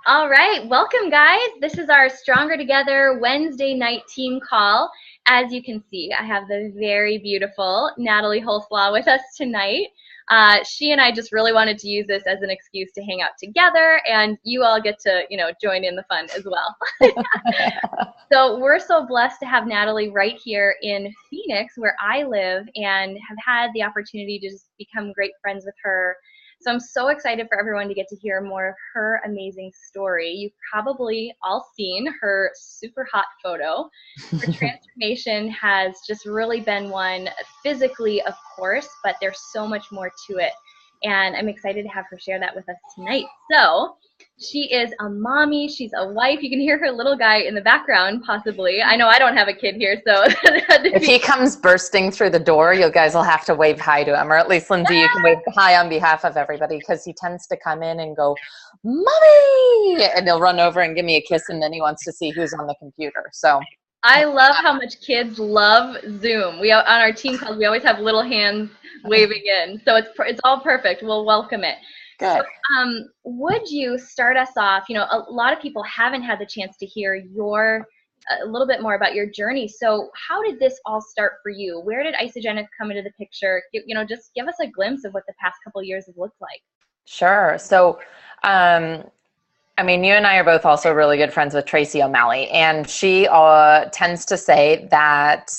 All right, welcome guys. This is our Stronger Together Wednesday night team call. As you can see, I have the very beautiful Natalie Holstlaw with us tonight. She and I just really wanted to use this as an excuse to hang out together, and you all get to, join in the fun as well. So we're so blessed to have Natalie right here in Phoenix, where I live, and have had the opportunity to just become great friends with her. So I'm so excited for everyone to get to hear more of her amazing story. You've probably all seen her super hot photo. Her transformation has just really been one physically, of course, but there's so much more to it. And I'm excited to have her share that with us tonight. So she is a mommy. She's a wife. You can hear her little guy in the background, possibly. I know I don't have a kid here, so. If he comes bursting through the door, you guys will have to wave hi to him, or at least Lindsay, you can wave hi on behalf of everybody, because he tends to come in and go, "Mommy!" and he'll run over and give me a kiss, and then he wants to see who's on the computer. So I love how much kids love Zoom. On our team calls, we always have little hands waving in, so it's all perfect. We'll welcome it. Good. So, would you start us off? A lot of people haven't had the chance to hear a little bit more about your journey. So how did this all start for you? Where did Isagenix come into the picture? Just give us a glimpse of what the past couple of years have looked like. Sure. So, you and I are both also really good friends with Tracy O'Malley, and she tends to say that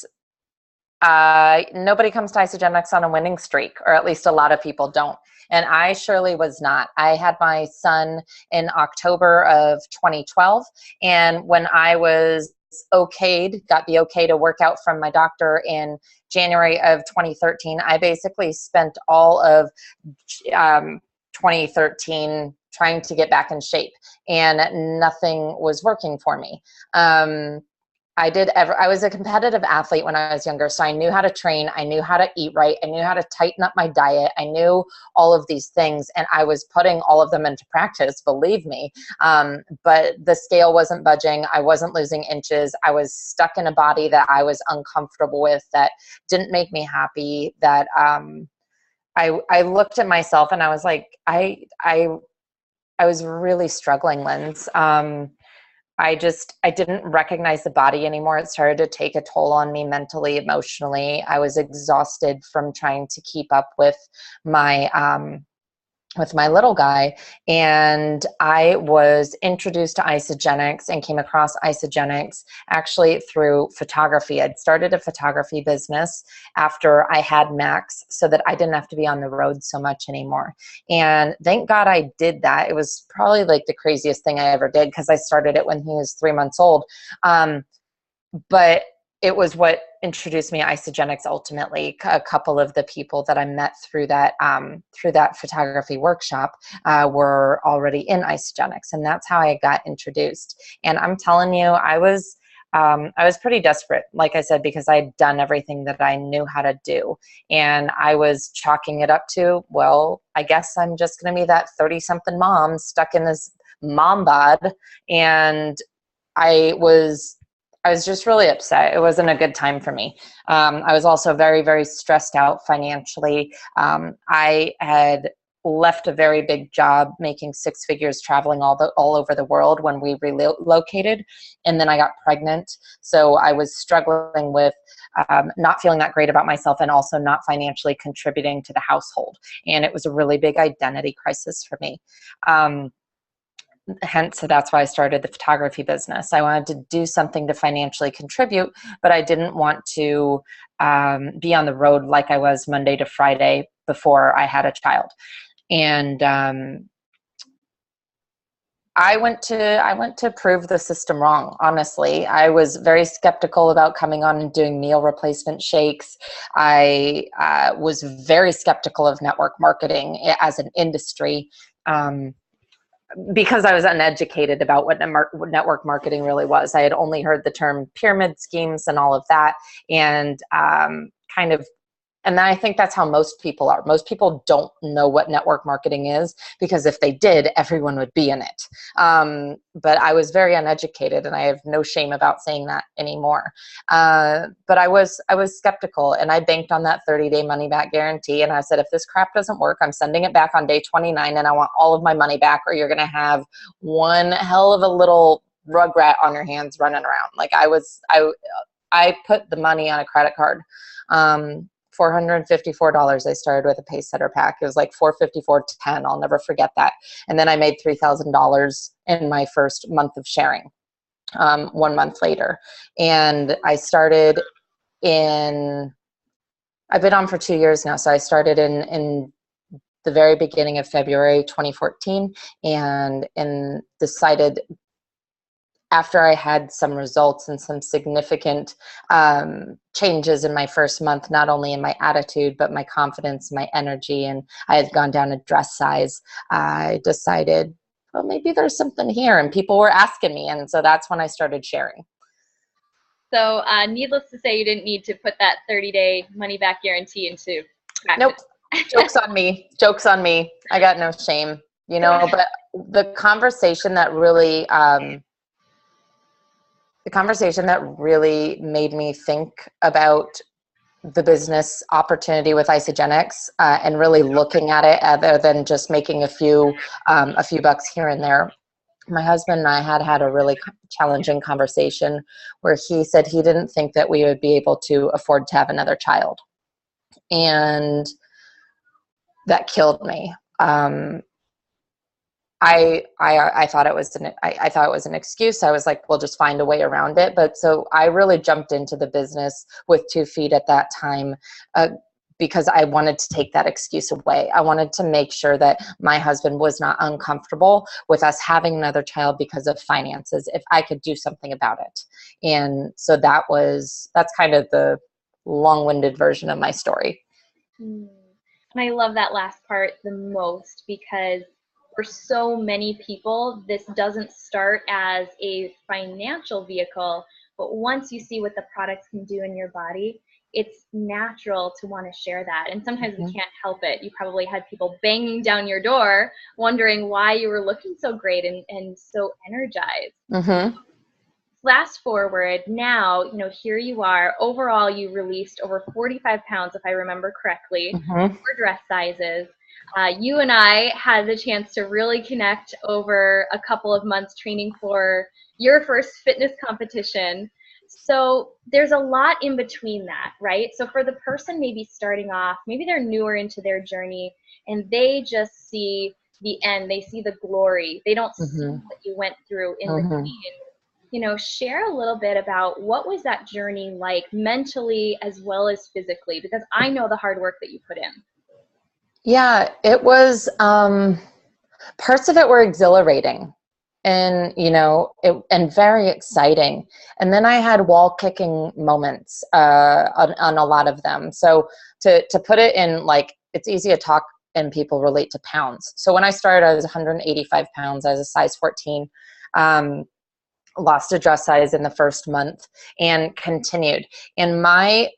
nobody comes to Isagenix on a winning streak, or at least a lot of people don't. And I surely was not. I had my son in October of 2012, and when I was got the okay to work out from my doctor in January of 2013, I basically spent all of 2013 trying to get back in shape, and nothing was working for me. I was a competitive athlete when I was younger, so I knew how to train, I knew how to eat right, I knew how to tighten up my diet, I knew all of these things, and I was putting all of them into practice, believe me. But the scale wasn't budging, I wasn't losing inches, I was stuck in a body that I was uncomfortable with, that didn't make me happy, that I looked at myself and I was like, I was really struggling, Linz. I didn't recognize the body anymore. It started to take a toll on me mentally, emotionally. I was exhausted from trying to keep up with my little guy. And I was introduced to Isagenix and came across Isagenix actually through photography. I'd started a photography business after I had Max, so that I didn't have to be on the road so much anymore. And thank God I did that. It was probably like the craziest thing I ever did, because I started it when he was 3 months old. But it was what introduced me to Isagenix ultimately. A couple of the people that I met through that photography workshop were already in Isagenix, and that's how I got introduced. And I'm telling you, I was pretty desperate, like I said, because I'd done everything that I knew how to do, and I was chalking it up to, well, I guess I'm just going to be that 30-something mom stuck in this mom bod, and I was just really upset. It wasn't a good time for me. I was also very, very stressed out financially. I had left a very big job making 6 figures traveling all over the world when we relocated, and then I got pregnant. So I was struggling with not feeling that great about myself, and also not financially contributing to the household. And it was a really big identity crisis for me. Hence, so that's why I started the photography business. I wanted to do something to financially contribute, but I didn't want to be on the road like I was Monday to Friday before I had a child. And I went to prove the system wrong. Honestly, I was very skeptical about coming on and doing meal replacement shakes. I was very skeptical of network marketing as an industry. Because I was uneducated about what network marketing really was. I had only heard the term pyramid schemes and all of that, and kind of And I think that's how most people are. Most people don't know what network marketing is, because if they did, everyone would be in it. But I was very uneducated, and I have no shame about saying that anymore. But I was skeptical, and I banked on that 30-day money back guarantee. And I said, if this crap doesn't work, I'm sending it back on day 29, and I want all of my money back, or you're going to have one hell of a little rugrat on your hands running around. Like I put the money on a credit card. $454. I started with a Pacesetter pack. It was like $454.10. I'll never forget that. And then I made $3,000 in my first month of sharing, 1 month later. And I've been on for 2 years now. So I started in the very beginning of February 2014, and decided, after I had some results and some significant changes in my first month, not only in my attitude, but my confidence, my energy, and I had gone down a dress size, I decided, well, maybe there's something here, and people were asking me. And so that's when I started sharing. So needless to say, you didn't need to put that 30-day money back guarantee into practice. Nope. Joke's on me. Joke's on me. I got no shame, but the conversation that really, made me think about the business opportunity with Isagenix, and really looking at it other than just making a few bucks here and there. My husband and I had a really challenging conversation where he said he didn't think that we would be able to afford to have another child. And that killed me. I thought it was an excuse. I was like, we'll just find a way around it. But so I really jumped into the business with 2 feet at that time, because I wanted to take that excuse away. I wanted to make sure that my husband was not uncomfortable with us having another child because of finances, if I could do something about it. And so that's kind of the long-winded version of my story. And I love that last part the most, because for so many people, this doesn't start as a financial vehicle, but once you see what the products can do in your body, it's natural to want to share that. And sometimes we can't help it. You probably had people banging down your door wondering why you were looking so great and so energized. Mm-hmm. Fast forward now, here you are. Overall, you released over 45 pounds, if I remember correctly, Mm-hmm. 4 dress sizes. You and I had the chance to really connect over a couple of months training for your first fitness competition. So there's a lot in between that, right? So for the person maybe starting off, maybe they're newer into their journey and they just see the end, they see the glory. They don't see what you went through in between. Share a little bit about what was that journey like mentally as well as physically, because I know the hard work that you put in. Yeah, it was, parts of it were exhilarating and, and very exciting. And then I had wall kicking moments, on a lot of them. So to put it in, like, it's easy to talk and people relate to pounds. So when I started, I was 185 pounds. I was a size 14, lost a dress size in the first month and continued. And my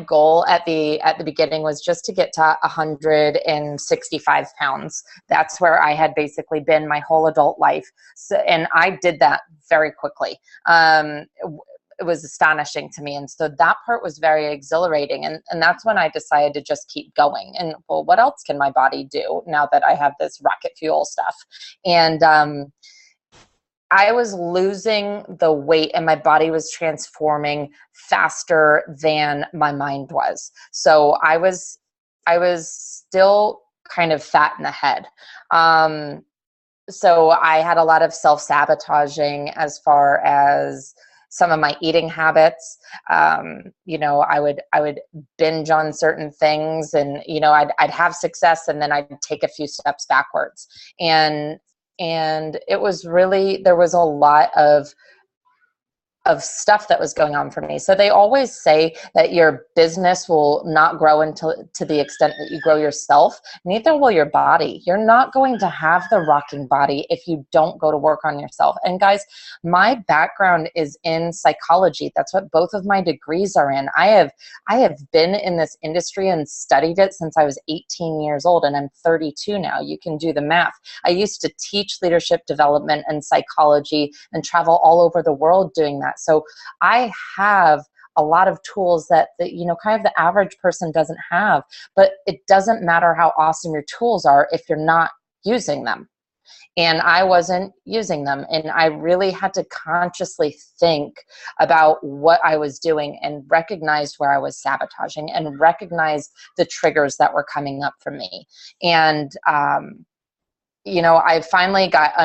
goal at the beginning was just to get to 165 pounds. That's where I had basically been my whole adult life. So, and I did that very quickly. It was astonishing to me. And so that part was very exhilarating. And that's when I decided to just keep going. And, well, what else can my body do now that I have this rocket fuel stuff? And, I was losing the weight and my body was transforming faster than my mind was. So I was still kind of fat in the head. So I had a lot of self-sabotaging as far as some of my eating habits. I would binge on certain things, and, I'd have success and then I'd take a few steps backwards. And it was really, there was a lot of of stuff that was going on for me. So they always say that your business will not grow until to the extent that you grow yourself. Neither will your body. You're not going to have the rocking body if you don't go to work on yourself. And guys, my background is in psychology. That's what both of my degrees are in. I have been in this industry and studied it since I was 18 years old, and I'm 32 now. You can do the math. I used to teach leadership development and psychology and travel all over the world doing that. So I have a lot of tools that you know, kind of the average person doesn't have, but it doesn't matter how awesome your tools are if you're not using them. And I wasn't using them. And I really had to consciously think about what I was doing and recognize where I was sabotaging and recognize the triggers that were coming up for me. And, you know, I finally got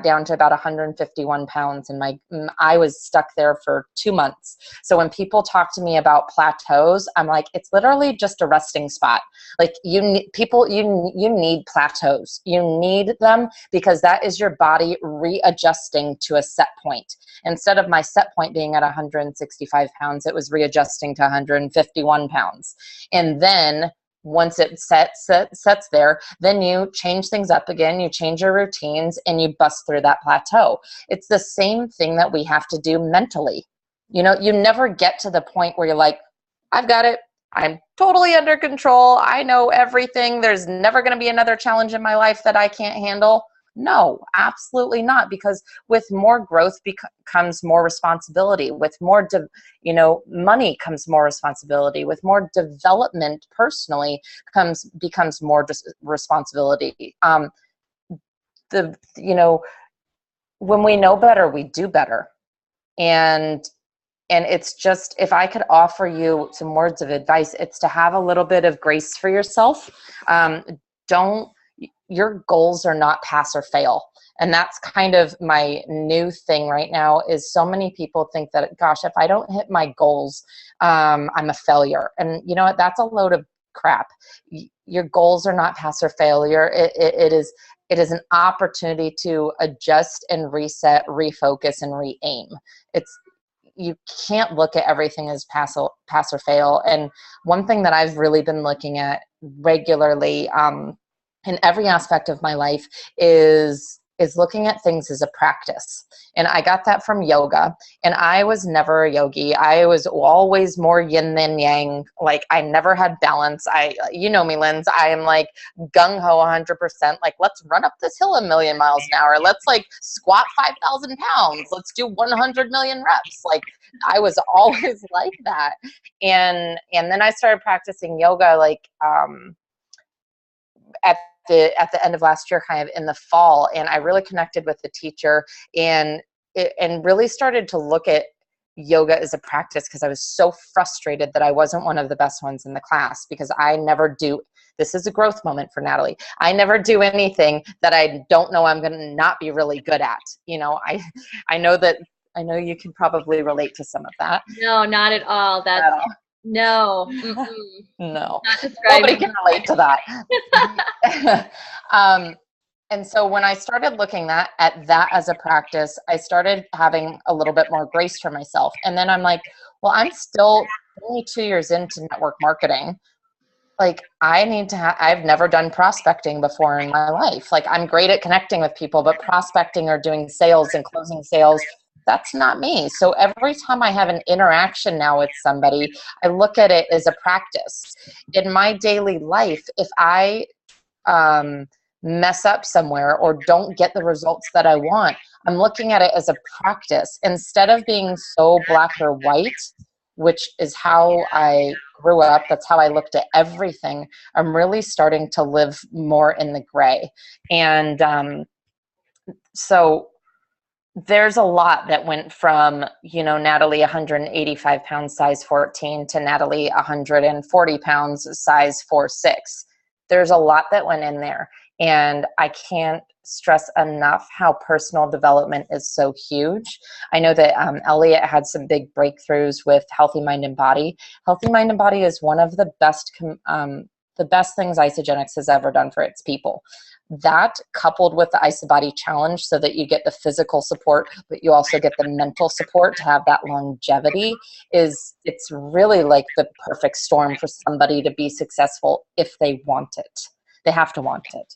down to about 151 pounds, and I was stuck there for 2 months. So when people talk to me about plateaus, I'm like, it's literally just a resting spot. Like you need plateaus. You need them because that is your body readjusting to a set point. Instead of my set point being at 165 pounds, it was readjusting to 151 pounds. And then once it sets there, then you change things up again, you change your routines, and you bust through that plateau. It's the same thing that we have to do mentally. You know, you never get to the point where you're like, I've got it. I'm totally under control. I know everything. There's never going to be another challenge in my life that I can't handle. No, absolutely not. Because with more growth comes more responsibility. With more, money comes more responsibility. With more development personally becomes more responsibility. When we know better, we do better. And it's just, if I could offer you some words of advice, it's to have a little bit of grace for yourself. Your goals are not pass or fail. And that's kind of my new thing right now, is so many people think that, gosh, if I don't hit my goals, I'm a failure. And you know what? That's a load of crap. Your goals are not pass or failure. It is an opportunity to adjust and reset, refocus, and re-aim. You can't look at everything as pass or fail. And one thing that I've really been looking at regularly, in every aspect of my life is looking at things as a practice. And I got that from yoga. And I was never a yogi. I was always more yin than yang. Like I never had balance. You know me, Linz, I am like gung-ho 100%. Like, let's run up this hill a million miles an hour. Let's like squat 5,000 pounds. Let's do 100 million reps. Like I was always like that. And then I started practicing yoga like, at the end of last year, kind of in the fall, and I really connected with the teacher and really started to look at yoga as a practice, because I was so frustrated that I wasn't one of the best ones in the class, because I never do. This is a growth moment for Natalie. I never do anything that I don't know I'm going to not be really good at. You know, I know you can probably relate to some of that. No, not at all. No. No. Not describing. Nobody can relate to that. And so when I started looking at that as a practice, I started having a little bit more grace for myself. And then I'm like, well, I'm still only 2 years into network marketing. Like I've never done prospecting before in my life. Like I'm great at connecting with people, but prospecting or doing sales and closing sales, that's not me. So every time I have an interaction now with somebody, I look at it as a practice. In my daily life, if I mess up somewhere or don't get the results that I want, I'm looking at it as a practice instead of being so black or white, which is how I grew up. That's how I looked at everything. I'm really starting to live more in the gray. And so there's a lot that went from, Natalie 185 pounds, size 14, to Natalie 140 pounds, size 4'6". There's a lot that went in there. And I can't stress enough how personal development is so huge. I know that Elliot had some big breakthroughs with Healthy Mind and Body. Healthy Mind and Body is one of the best the best things Isagenix has ever done for its people. That coupled with the IsaBody challenge, so that you get the physical support, but you also get the mental support to have that longevity, it's really like the perfect storm for somebody to be successful if they want it. They have to want it.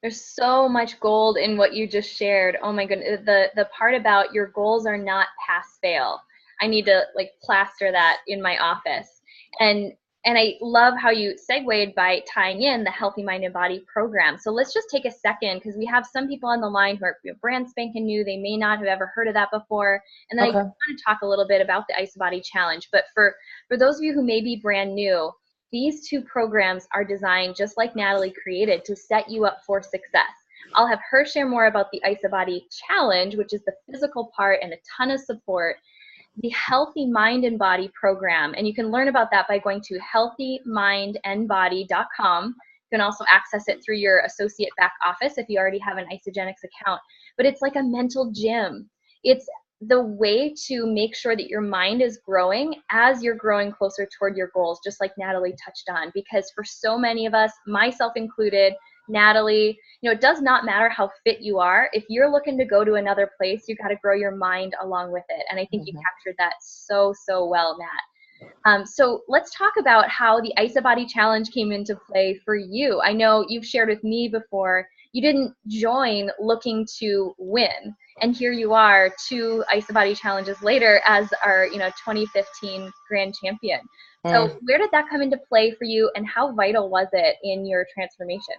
There's so much gold in what you just shared. Oh my goodness. The part about your goals are not pass fail. I need to like plaster that in my office. And I love how you segued by tying in the Healthy Mind and Body program. So let's just take a second, because we have some people on the line who are brand spanking new. They may not have ever heard of that before. And then I want to talk a little bit about the IsaBody challenge. But for those of you who may be brand new, these two programs are designed, just like Natalie created, to set you up for success. I'll have her share more about the IsaBody challenge, which is the physical part and a ton of support. The Healthy Mind and Body program, and you can learn about that by going to healthymindandbody.com. You can also access it through your associate back office if you already have an Isagenix account. But it's like a mental gym. It's the way to make sure that your mind is growing as you're growing closer toward your goals, just like Natalie touched on. Because for so many of us, myself included, Natalie, it does not matter how fit you are. If you're looking to go to another place, you got to grow your mind along with it. And I think you captured that so well, Nat. So let's talk about how the IsaBody challenge came into play for you. I know you've shared with me before, you didn't join looking to win. And here you are 2 IsaBody challenges later as our 2015 grand champion. So where did that come into play for you, and how vital was it in your transformation?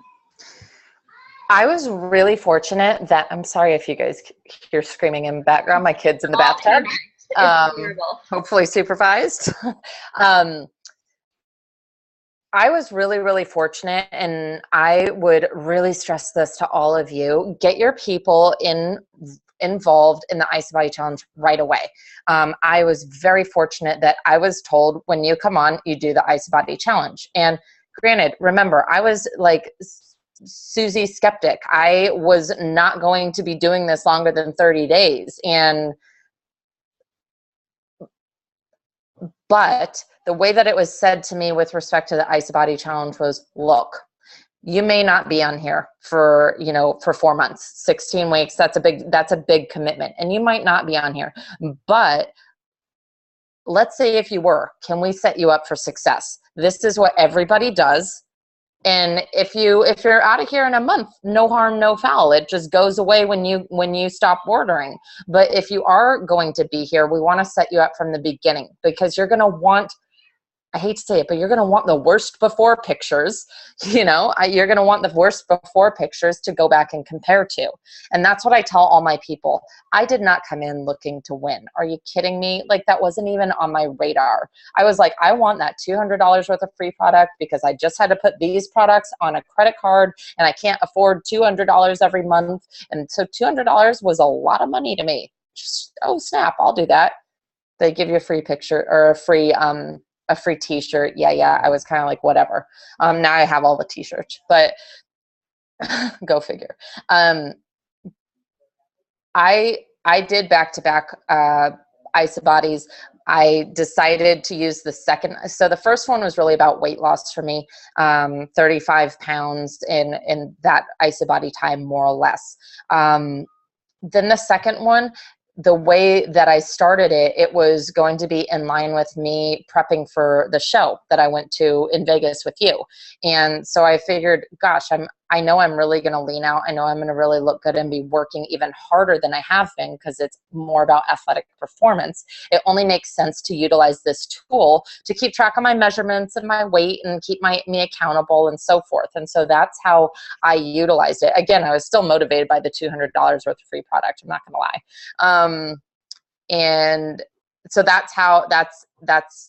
I was really fortunate that, I'm sorry if you guys hear screaming in the background, my kid's in the bathtub, hopefully supervised. I was really fortunate, and I would really stress this to all of you: get your people involved in the IsaBody challenge right away. I was very fortunate that I was told, when you come on, you do the IsaBody challenge. And granted, remember, I was like Susie skeptic. I was not going to be doing this longer than 30 days. But the way that it was said to me with respect to the IsaBody challenge was, look, you may not be on here for 4 months, 16 weeks. That's a big commitment. And you might not be on here, but let's say if you were, can we set you up for success? This is what everybody does. And if you're out of here in a month, no harm, no foul. It just goes away when you stop ordering. But if you are going to be here, we want to set you up from the beginning, because you're going to want, I hate to say it, but you're going to want the worst before pictures. You're going to want the worst before pictures to go back and compare to. And that's what I tell all my people. I did not come in looking to win. Are you kidding me? Like, that wasn't even on my radar. I was like, I want that $200 worth of free product, because I just had to put these products on a credit card, and I can't afford $200 every month. And so $200 was a lot of money to me. Just, oh snap, I'll do that. They give you a free picture or a free t-shirt. Yeah. I was kind of like, whatever. Now I have all the t-shirts, but go figure. I did back-to-back IsaBodies. I decided to use the second. So the first one was really about weight loss for me, 35 pounds in that IsaBody time, more or less. Then the second one, the way that I started it, it was going to be in line with me prepping for the show that I went to in Vegas with you. And so I figured, gosh, I know I'm really going to lean out. I know I'm going to really look good and be working even harder than I have been, because it's more about athletic performance. It only makes sense to utilize this tool to keep track of my measurements and my weight and keep me accountable and so forth. And so that's how I utilized it. Again, I was still motivated by the $200 worth of free product. I'm not going to lie. And so that's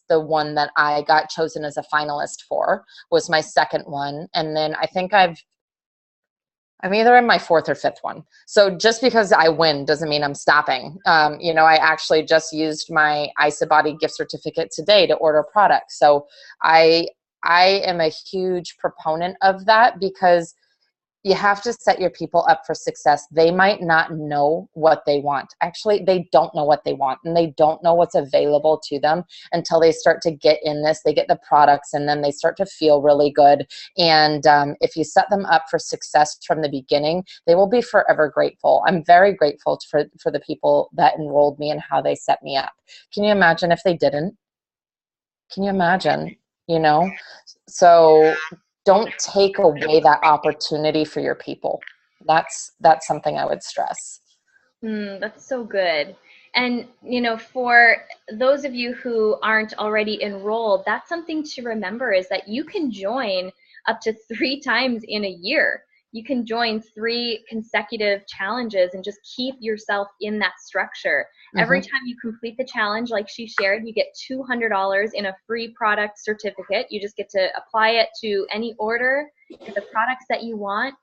the one that I got chosen as a finalist for, was my second one. And then I think I'm either in my 4th or 5th one. So just because I win doesn't mean I'm stopping. I actually just used my IsaBody gift certificate today to order products. So I am a huge proponent of that, because you have to set your people up for success. They might not know what they want. Actually, they don't know what they want, and they don't know what's available to them until they start to get in this. They get the products, and then they start to feel really good. And if you set them up for success from the beginning, they will be forever grateful. I'm very grateful for the people that enrolled me and how they set me up. Can you imagine if they didn't? Can you imagine? You know? So don't take away that opportunity for your people. That's something I would stress. That's so good. And, for those of you who aren't already enrolled, that's something to remember, is that you can join up to 3 times in a year. You can join 3 consecutive challenges and just keep yourself in that structure. Every time you complete the challenge, like she shared, you get $200 in a free product certificate. You just get to apply it to any order, get the products that you want,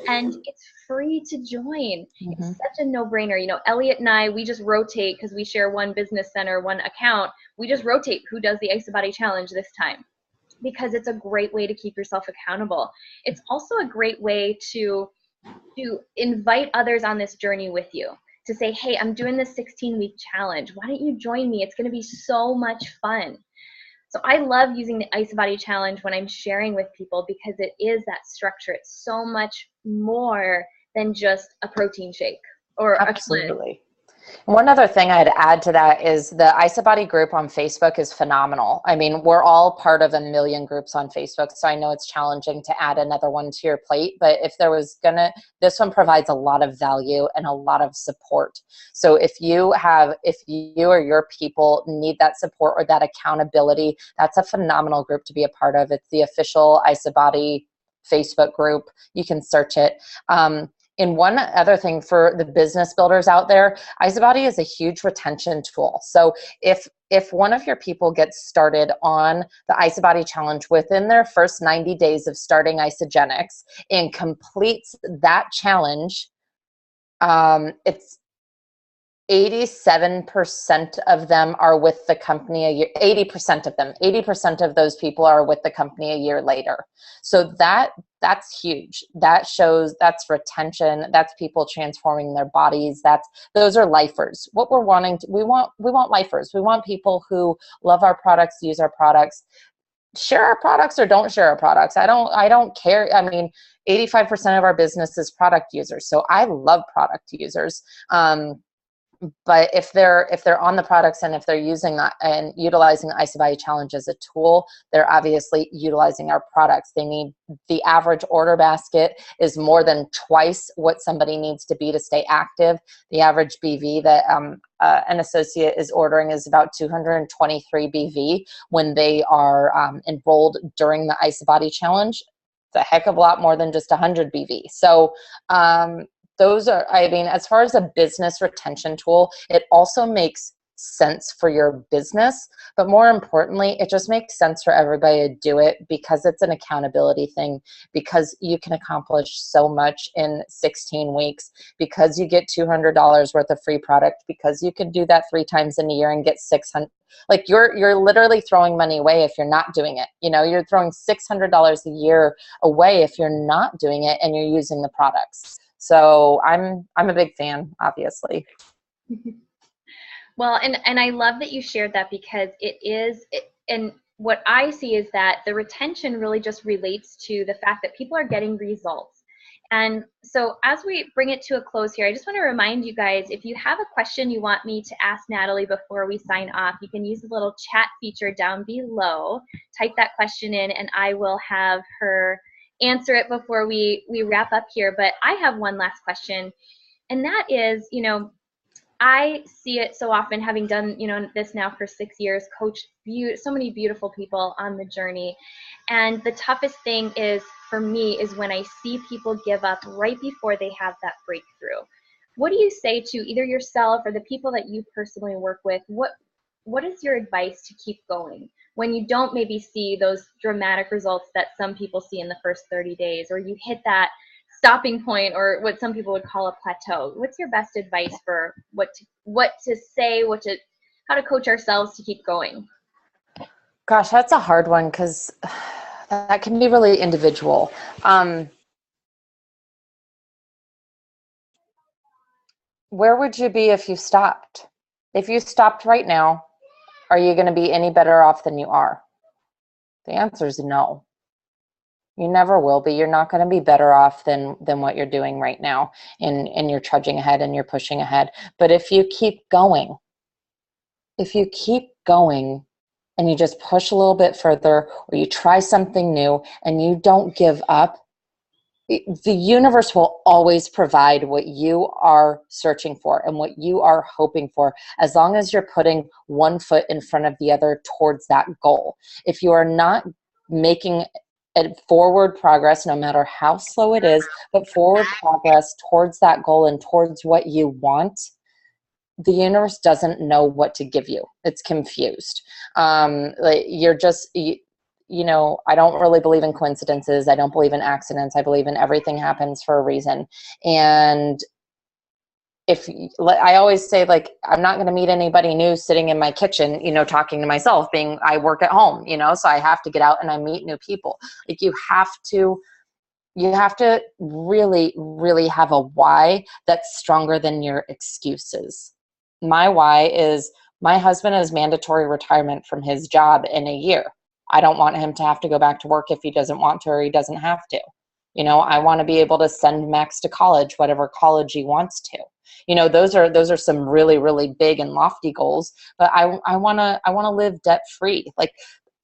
and it's free to join. It's such a no-brainer. Elliot and I, we just rotate, because we share one business center, one account. We just rotate who does the IsaBody challenge this time, because it's a great way to keep yourself accountable. It's also a great way to invite others on this journey with you, to say, hey, I'm doing this 16-week challenge. Why don't you join me? It's going to be so much fun. So I love using the IsaBody challenge when I'm sharing with people, because it is that structure. It's so much more than just a protein shake or Absolutely. One other thing I'd add to that is the IsaBody group on Facebook is phenomenal. I mean, we're all part of a million groups on Facebook, so I know it's challenging to add another one to your plate, but if there was this one provides a lot of value and a lot of support. So if you or your people need that support or that accountability, that's a phenomenal group to be a part of. It's the official IsaBody Facebook group. You can search it. And one other thing for the business builders out there, IsaBody is a huge retention tool. So if one of your people gets started on the IsaBody challenge within their first 90 days of starting Isagenics and completes that challenge, it's 87% of them are with the company a year. 80% of those people are with the company a year later. So that's huge. That shows, that's retention. That's people transforming their bodies. Those are lifers. What we want lifers. We want people who love our products, use our products, share our products or don't share our products. I don't care. I mean, 85% of our business is product users. So I love product users. But if they're on the products and if they're using that and utilizing the IsaBody challenge as a tool, they're obviously utilizing our products. The average order basket is more than twice what somebody needs to be to stay active. The average BV that an associate is ordering is about 223 BV when they are enrolled during the IsaBody challenge. It's a heck of a lot more than just 100 BV. So those are, I mean, as far as a business retention tool, it also makes sense for your business, but more importantly, it just makes sense for everybody to do it because it's an accountability thing, because you can accomplish so much in 16 weeks, because you get $200 worth of free product, because you can do that 3 times in a year and get 600. Like you're literally throwing money away if you're not doing it. You're throwing $600 a year away if you're not doing it and you're using the products. So I'm a big fan, obviously. Well, and I love that you shared that, because and what I see is that the retention really just relates to the fact that people are getting results. And so as we bring it to a close here, I just want to remind you guys, if you have a question you want me to ask Natalie before we sign off, you can use the little chat feature down below, type that question in, and I will have her answer it before we wrap up here. But I have one last question, and that is, I see it so often, having done this now for 6 years, coached so many beautiful people on the journey, and the toughest thing for me is when I see people give up right before they have that breakthrough. What do you say to either yourself or the people that you personally work with? What is your advice to keep going when you don't maybe see those dramatic results that some people see in the first 30 days, or you hit that stopping point, or what some people would call a plateau? What's your best advice for what to say, how to coach ourselves to keep going? Gosh, that's a hard one, because that can be really individual. where would you be if you stopped? If you stopped right now, are you going to be any better off than you are? The answer is no. You never will be. You're not going to be better off than what you're doing right now, and you're trudging ahead and you're pushing ahead. But if you keep going, and you just push a little bit further, or you try something new and you don't give up, the universe will always provide what you are searching for and what you are hoping for, as long as you're putting one foot in front of the other towards that goal. If you are not making a forward progress, no matter how slow it is, but forward progress towards that goal and towards what you want, the universe doesn't know what to give you. It's confused. Like you're just, you know, I don't really believe in coincidences. I don't believe in accidents. I believe in everything happens for a reason. And if I always say, like, I'm not going to meet anybody new sitting in my kitchen, you know, talking to myself, being, I work at home, you know, so I have to get out and I meet new people. Like you have to really, really have a why that's stronger than your excuses. My why is my husband has mandatory retirement from his job in a year. I don't want him to have to go back to work if he doesn't want to or he doesn't have to. You know, I want to be able to send Max to college, whatever college he wants to. You know, those are some really, really big and lofty goals, but I want to live debt free. Like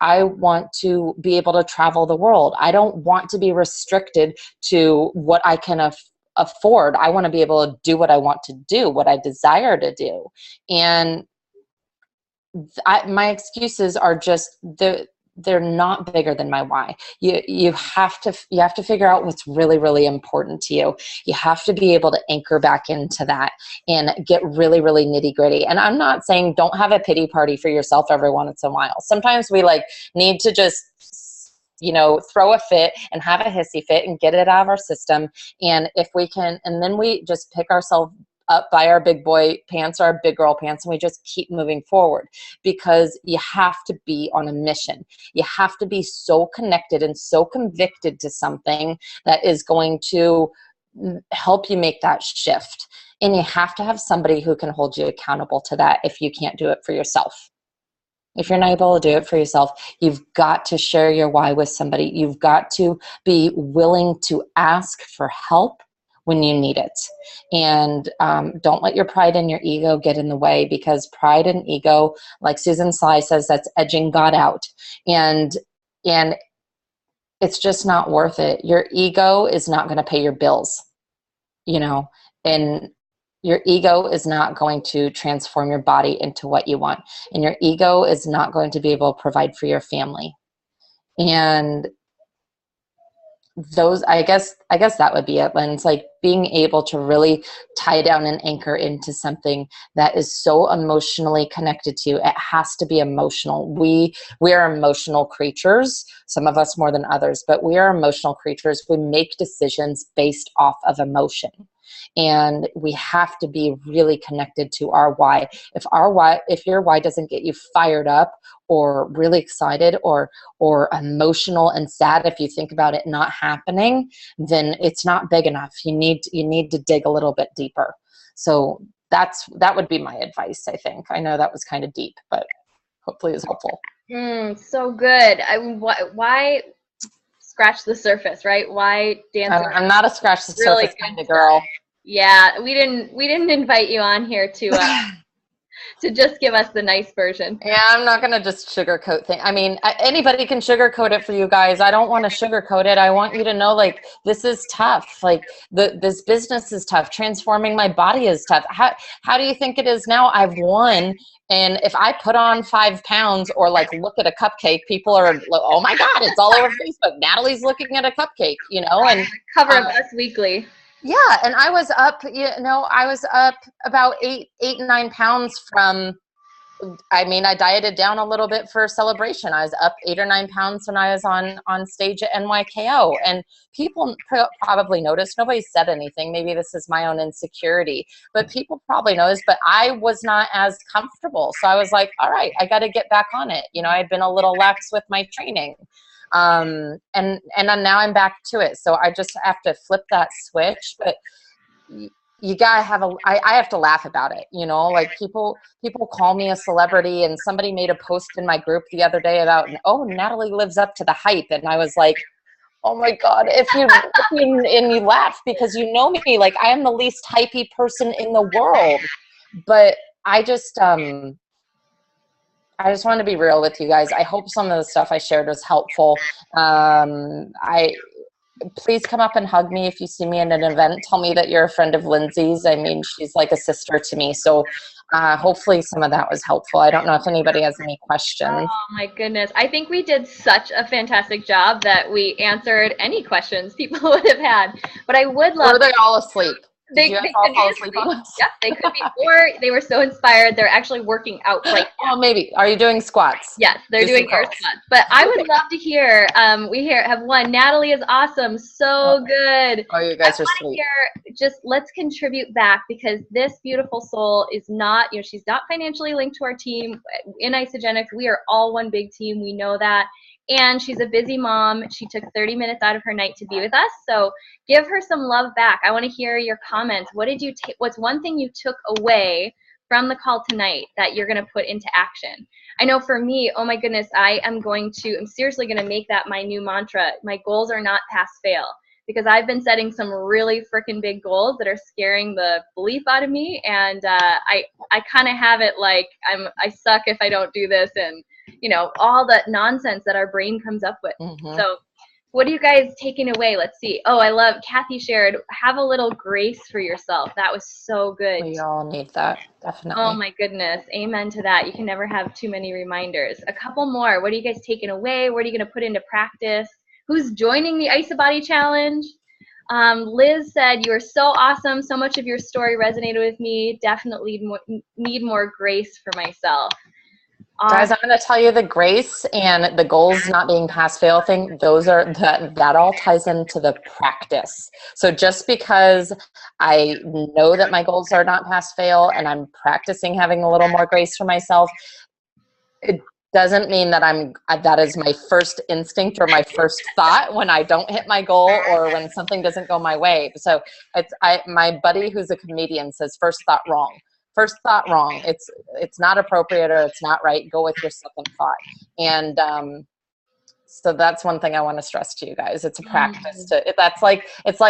I want to be able to travel the world. I don't want to be restricted to what I can afford. I want to be able to do what I want to do, what I desire to do. And my excuses are just they're not bigger than my why. You have to figure out what's really, really important to you. You have to be able to anchor back into that and get really, really nitty gritty. And I'm not saying don't have a pity party for yourself every once in a while. Sometimes we like need to just, you know, throw a fit and have a hissy fit and get it out of our system. And if we can, and then we just pick ourselves up by our big boy pants, our big girl pants, and we just keep moving forward, because you have to be on a mission. You have to be so connected and so convicted to something that is going to help you make that shift. And you have to have somebody who can hold you accountable to that if you can't do it for yourself. If you're not able to do it for yourself, you've got to share your why with somebody. You've got to be willing to ask for help when you need it. And don't let your pride and your ego get in the way, because pride and ego, like Susan Sly says, that's edging God out. And it's just not worth it. Your ego is not going to pay your bills, you know, and your ego is not going to transform your body into what you want. And your ego is not going to be able to provide for your family. And those, I guess that would be it. And it's like being able to really tie down and anchor into something that is so emotionally connected to you. It has to be emotional. We are emotional creatures, some of us more than others, but we are emotional creatures. We make decisions based off of emotion. And we have to be really connected to our why. If your why doesn't get you fired up or really excited or emotional and sad, if you think about it not happening, then it's not big enough. You need to dig a little bit deeper. So that would be my advice, I think. I know that was kind of deep, but hopefully it was helpful. So good. Why scratch the surface, right? Why dance? I'm not a scratch the surface kind of girl. Yeah, we didn't invite you on here to just give us the nice version. Yeah, I'm not going to just sugarcoat things. I mean, anybody can sugarcoat it for you guys. I don't want to sugarcoat it. I want you to know, like, this is tough. Like, this business is tough. Transforming my body is tough. How do you think it is now? I've won. And if I put on 5 pounds or like look at a cupcake, people are like, oh my God, it's all over Facebook. Natalie's looking at a cupcake, you know, and cover of Us Weekly. Yeah, and I was up about 9 pounds from, I mean, I dieted down a little bit for celebration. I was up 8 or 9 pounds when I was on stage at NYKO, and people probably noticed. Nobody said anything. Maybe this is my own insecurity, but people probably noticed, but I was not as comfortable. So I was like, all right, I got to get back on it. You know, I'd been a little lax with my training. And now I'm back to it. So I just have to flip that switch. But you gotta have I have to laugh about it, you know, like people call me a celebrity, and somebody made a post in my group the other day about, oh, Natalie lives up to the hype. And I was like, oh my God, and you laugh because you know me, like I am the least hypey person in the world. But I just wanted to be real with you guys. I hope some of the stuff I shared was helpful. I Please come up and hug me if you see me in an event. Tell me that you're a friend of Lindsay's. I mean, she's like a sister to me. So hopefully some of that was helpful. I don't know if anybody has any questions. Oh my goodness. I think we did such a fantastic job that we answered any questions people would have had. But I would love. Or are they all asleep? Did you guys all fall asleep on us? Yep, they could be. Or they were so inspired, they're actually working out right now. Oh, maybe. Are you doing squats? Yes, they're doing air squats. But I would love to hear, we have one. Natalie is awesome. So good. Oh, you guys are sweet. Just let's contribute back, because this beautiful soul is not, she's not financially linked to our team. In Isagenix, we are all one big team. We know that. And she's a busy mom. She took 30 minutes out of her night to be with us. So give her some love back. I want to hear your comments. What did you take? What's one thing you took away from the call tonight that you're going to put into action? I know for me, oh my goodness, I'm seriously going to make that my new mantra. My goals are not pass fail, because I've been setting some really freaking big goals that are scaring the belief out of me. And I kind of have it like I suck if I don't do this, and all that nonsense that our brain comes up with. So what are you guys taking away? Let's see. Oh, I love Kathy shared, have a little grace for yourself. That was so good. We all need that, definitely. Oh my goodness. Amen to that. You can never have too many reminders. A couple more. What are you guys taking away? What are you going to put into practice? Who's joining the IsaBody challenge? Liz said, you are so awesome. So much of your story resonated with me. Definitely need more grace for myself. Guys, I'm going to tell you the grace and the goals not being pass fail thing. That all ties into the practice. So just because I know that my goals are not pass fail and I'm practicing having a little more grace for myself, it doesn't mean that that is my first instinct or my first thought when I don't hit my goal or when something doesn't go my way. So my buddy who's a comedian says first thought wrong. First thought wrong. It's not appropriate or it's not right. Go with your second thought. And so that's one thing I want to stress to you guys. It's a practice it's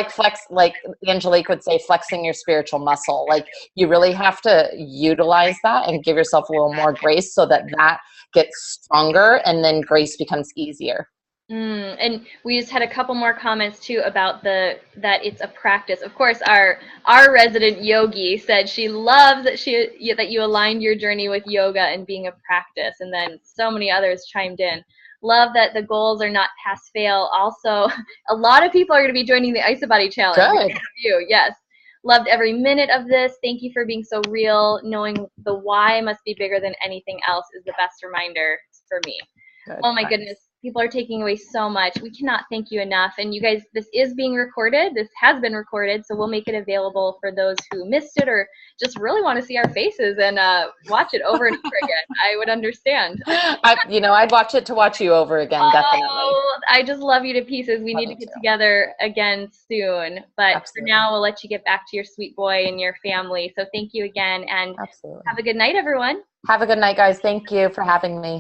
like Angelique would say, flexing your spiritual muscle. Like you really have to utilize that and give yourself a little more grace so that gets stronger, and then grace becomes easier. And we just had a couple more comments too about that it's a practice. Of course, our resident yogi said she loves that you aligned your journey with yoga and being a practice, and then so many others chimed in. Love that the goals are not pass fail. Also, a lot of people are going to be joining the IsaBody challenge. Good. Yes. Loved every minute of this. Thank you for being so real. Knowing the why must be bigger than anything else is the best reminder for me. Good. Oh my goodness. People are taking away so much. We cannot thank you enough. And you guys, this is being recorded. This has been recorded, so we'll make it available for those who missed it or just really want to see our faces and watch it over and over again. I would understand. I'd watch it to watch you over again, definitely. Oh, I just love you to pieces. We need to get together again soon. But absolutely. For now, we'll let you get back to your sweet boy and your family. So thank you again, and absolutely. Have a good night, everyone. Have a good night, guys. Thank you for having me.